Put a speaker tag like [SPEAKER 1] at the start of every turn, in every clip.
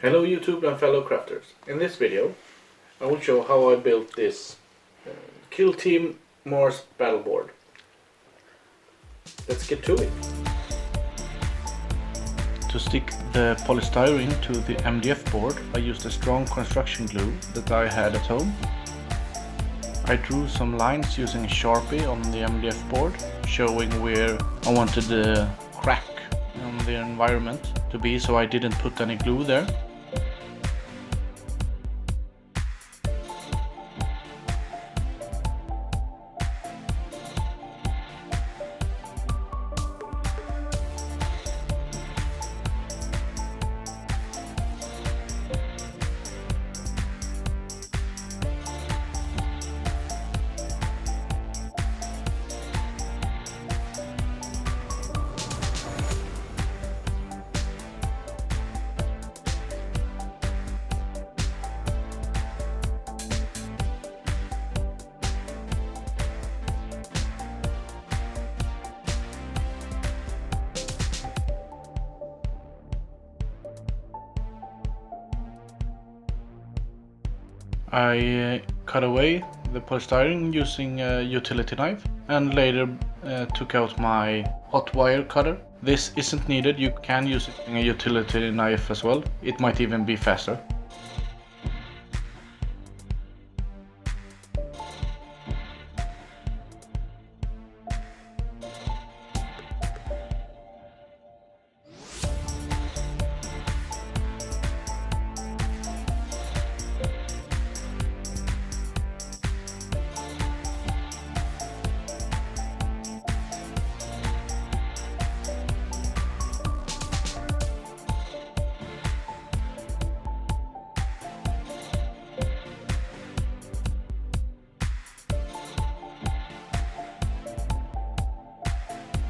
[SPEAKER 1] Hello YouTube and fellow crafters. In this video I will show how I built this Killteam Morse battleboard. Let's get to it. To stick the polystyrene to the MDF board I used a strong construction glue that I had at home. I drew some lines using Sharpie on the MDF board, showing where I wanted the crack on the environment to be, so I didn't put any glue there. I cut away the polystyrene using a utility knife and later took out my hot wire cutter. This isn't needed, you can use it in a utility knife as well, it might even be faster.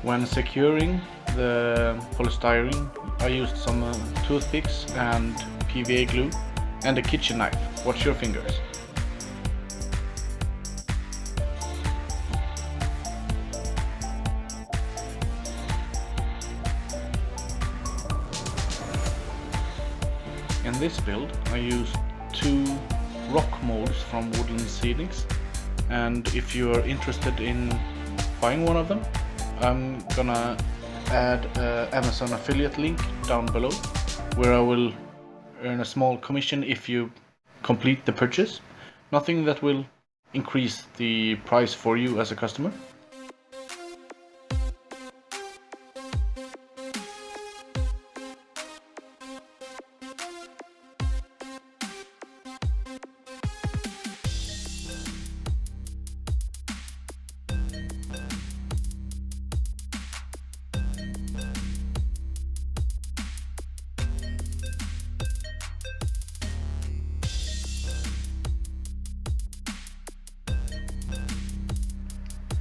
[SPEAKER 1] When securing the polystyrene, I used some toothpicks and PVA glue and a kitchen knife. Watch your fingers. In this build, I used 2 rock molds from Woodland Scenics, and if you are interested in buying one of them, I'm gonna add an Amazon affiliate link down below where I will earn a small commission if you complete the purchase. Nothing that will increase the price for you as a customer.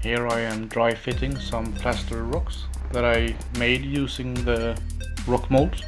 [SPEAKER 1] Here I am dry fitting some plaster rocks that I made using the rock molds.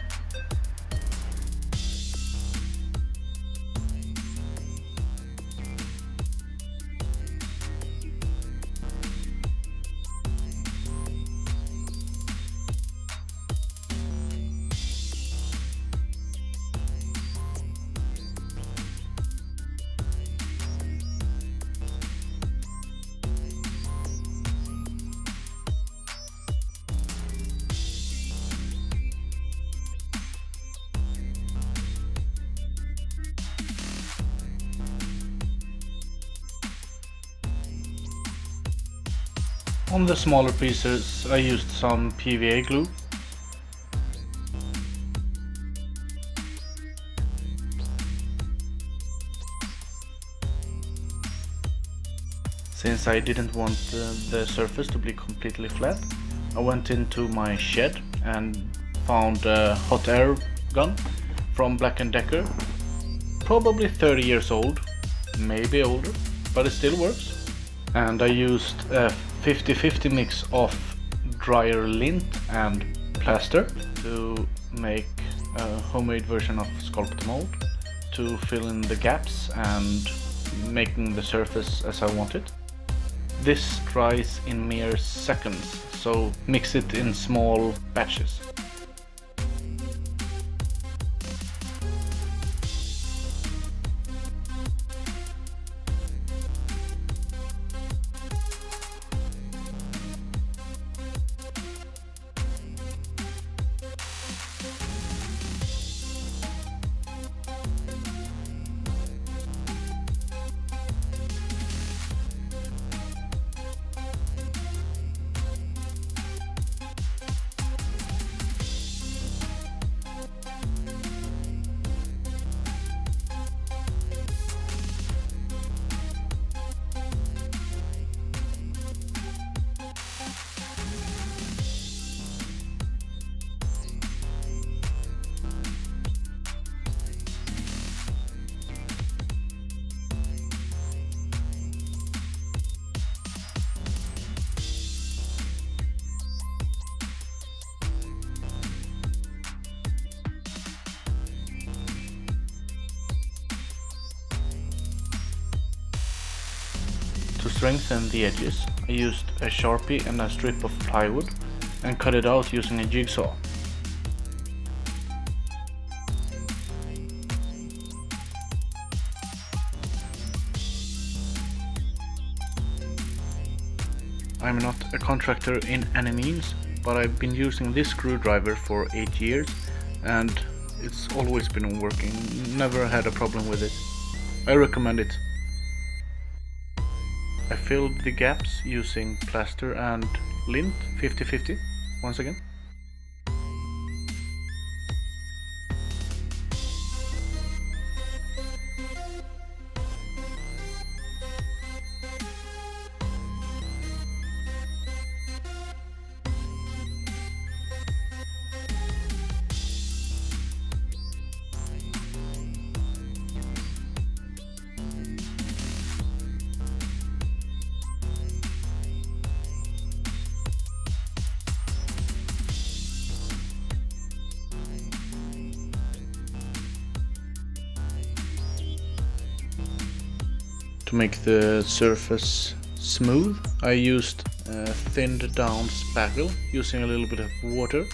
[SPEAKER 1] On the smaller pieces I used some PVA glue. Since I didn't want the surface to be completely flat, I went into my shed and found a hot air gun from Black & Decker. Probably 30 years old, maybe older, but it still works. And I used a 50-50 mix of dryer lint and plaster to make a homemade version of sculpt mold to fill in the gaps and making the surface as I want it. This dries in mere seconds, so mix it in small batches. strengthen the edges, I used a Sharpie and a strip of plywood and cut it out using a jigsaw. I'm not a contractor in any means, but I've been using this screwdriver for 8 years and it's always been working, never had a problem with it. I recommend it. I filled the gaps using plaster and lint 50-50 once again. To make the surface smooth, I used a thinned down spackle using a little bit of water.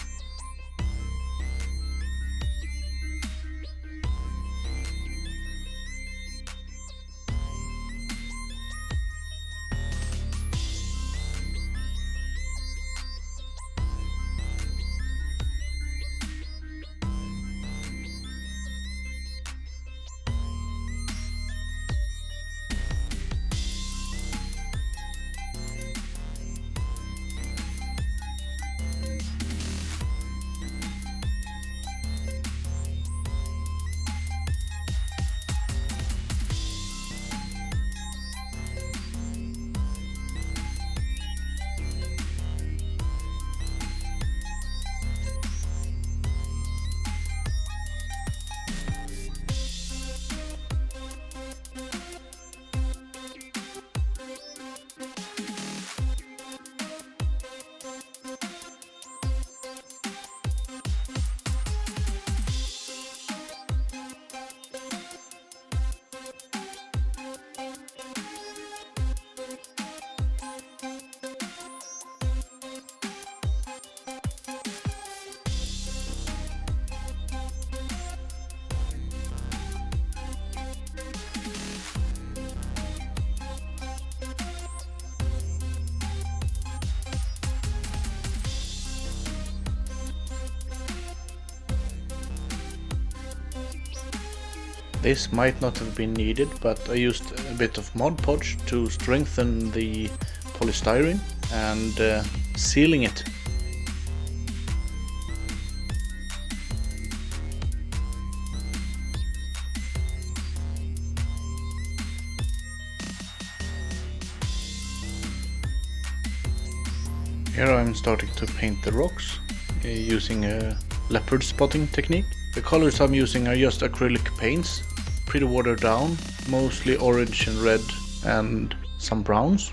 [SPEAKER 1] This might not have been needed, but I used a bit of Mod Podge to strengthen the polystyrene and sealing it. Here I'm starting to paint the rocks using a leopard spotting technique. The colors I'm using are just acrylic paints, pretty watered down, mostly orange and red and some browns.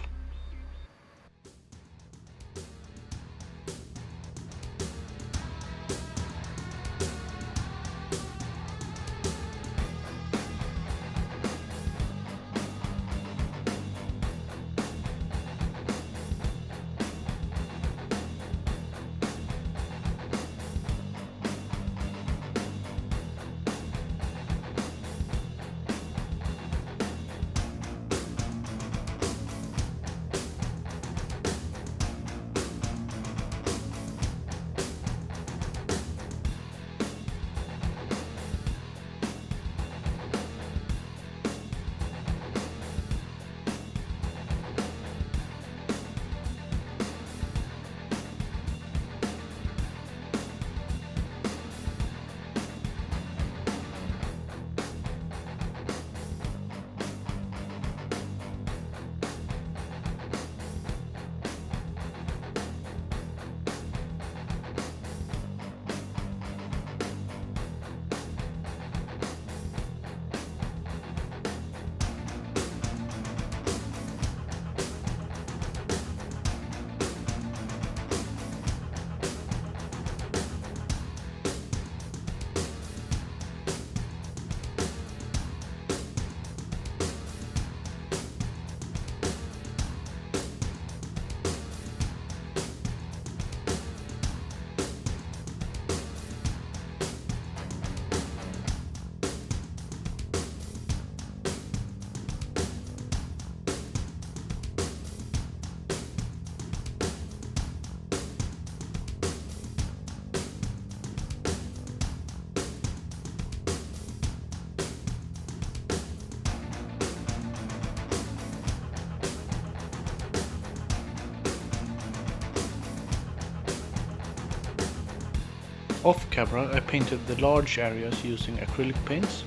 [SPEAKER 1] Off camera I painted the large areas using acrylic paints,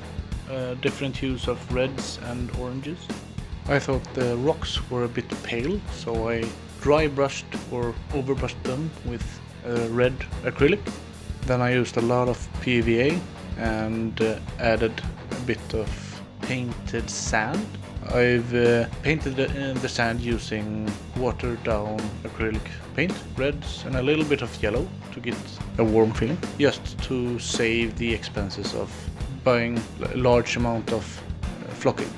[SPEAKER 1] different hues of reds and oranges. I thought the rocks were a bit pale, so I dry brushed or overbrushed them with red acrylic. Then I used a lot of PVA and added a bit of painted sand. I've painted the sand using watered down acrylic paint, reds and a little bit of yellow to get a warm feeling, just to save the expenses of buying a large amount of flocking.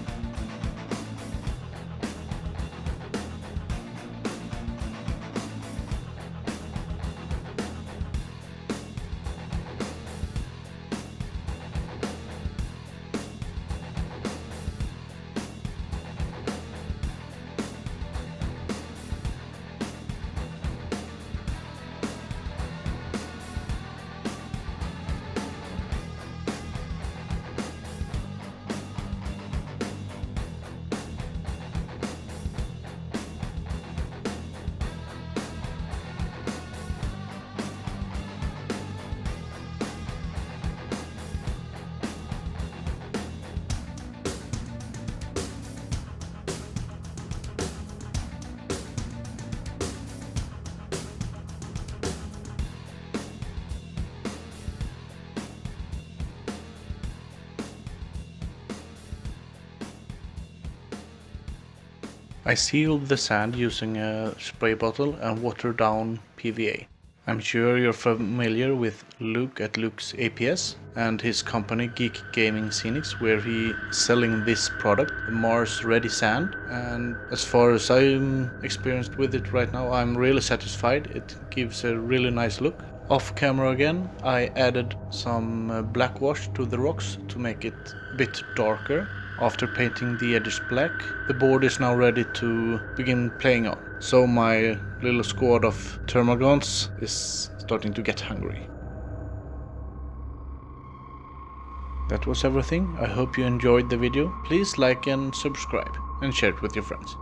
[SPEAKER 1] I sealed the sand using a spray bottle and watered down PVA. I'm sure you're familiar with Luke at Luke's APS and his company Geek Gaming Scenics, where he's selling this product, the Mars Ready Sand, and as far as I'm experienced with it right now, I'm really satisfied. It gives a really nice look. Off camera again, I added some black wash to the rocks to make it a bit darker. After painting the edges black, the board is now ready to begin playing on. So my little squad of termagants is starting to get hungry. That was everything. I hope you enjoyed the video. Please like and subscribe and share it with your friends.